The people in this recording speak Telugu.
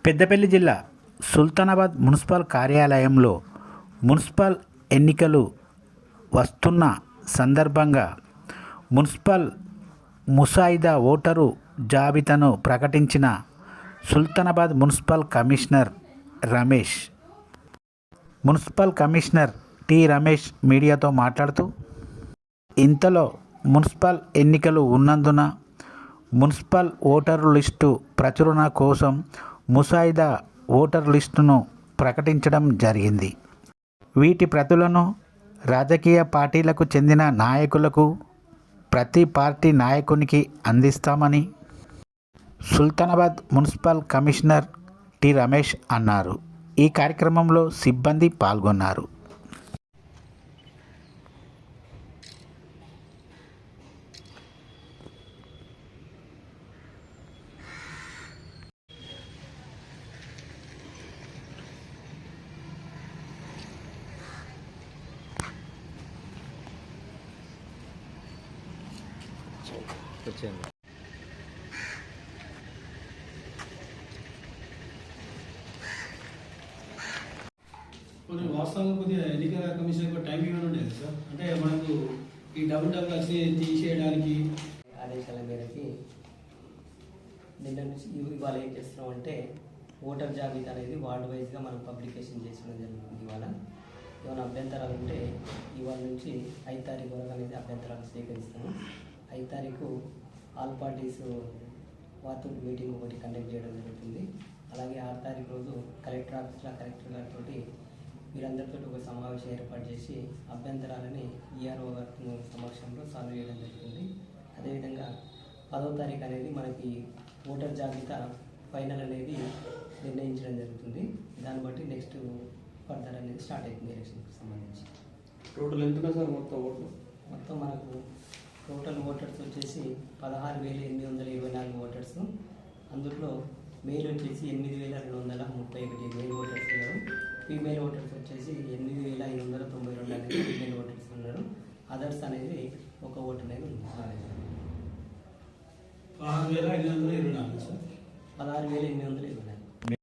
పెద్దపల్లి జిల్లా సుల్తానాబాద్ మున్సిపల్ కార్యాలయంలో మున్సిపల్ ఎన్నికలు వస్తున్న సందర్భంగా మున్సిపల్ ముసాయిదా ఓటరు జాబితాను ప్రకటించిన Sultanabad municipal commissioner Ramesh. Municipal commissioner T Ramesh మీడియాతో మాట్లాడుతూ, ఇంతలో మున్సిపల్ ఎన్నికలు ఉన్నందున మున్సిపల్ ఓటరు లిస్టు ప్రచురణ కోసం ముసాయిదా ఓటర్ లిస్టును ప్రకటించడం జరిగింది. వీటి ప్రతులను రాజకీయ పార్టీలకు చెందిన నాయకులకు, ప్రతి పార్టీ నాయకునికి అందిస్తామని Sultanabad municipal commissioner T Ramesh అన్నారు. ఈ కార్యక్రమంలో సిబ్బంది పాల్గొన్నారు. కొన్ని వాస్తవంగా కొద్దిగా ఎన్నికల కమిషన్ టైం ఇవ్వడం ఉండేది సార్. అంటే మనకు ఈ డబుల్ వచ్చి తీసేయడానికి ఆదేశాల మేరకి నిన్న నుంచి ఇవాళ ఏం చేస్తున్నాం అంటే ఓటర్ జాబితా అనేది వార్డు వైజ్గా మనం పబ్లికేషన్ చేసడం జరుగుతుంది. ఇవాళ ఏమైనా అభ్యంతరాలు ఉంటే ఇవాళ నుంచి 5 తారీఖు వరకు అనేది అభ్యంతరాలు స్వీకరిస్తాము. 5 తారీఖు ఆల్ పార్టీస్ వారితో మీటింగ్ ఒకటి కండక్ట్ చేయడం జరుగుతుంది. అలాగే 6 తారీఖు రోజు కలెక్టర్ ఆఫీస్లో కలెక్టర్ గారితో వీరందరితో ఒక సమావేశం ఏర్పాటు చేసి అభ్యంతరాలని ఈఆర్ఓ గారి సమక్షంలో సాల్వ్ చేయడం జరుగుతుంది. అదేవిధంగా 10వ తారీఖు అనేది మనకి ఓటర్ జాబితా ఫైనల్ అనేది నిర్ణయించడం జరుగుతుంది. దాన్ని బట్టి నెక్స్ట్ ఫర్దర్ అనేది స్టార్ట్ అవుతుంది ఎలక్షన్కి సంబంధించి. టోటల్ ఎంత సార్ మొత్తం మనకు టోటల్ ఓటర్స్ వచ్చేసి 16,824 ఓటర్స్. అందులో మేల్ వచ్చేసి 8,231 మేల్ ఓటర్స్ ఉన్నారు. ఫీమేల్ ఓటర్స్ వచ్చేసి 8,592 అనేది ఫీమేల్ ఓటర్స్ ఉన్నారు. అదర్స్ అనేది ఒక ఓటర్ అనేది ఉంది. 16,824 సార్. 16,824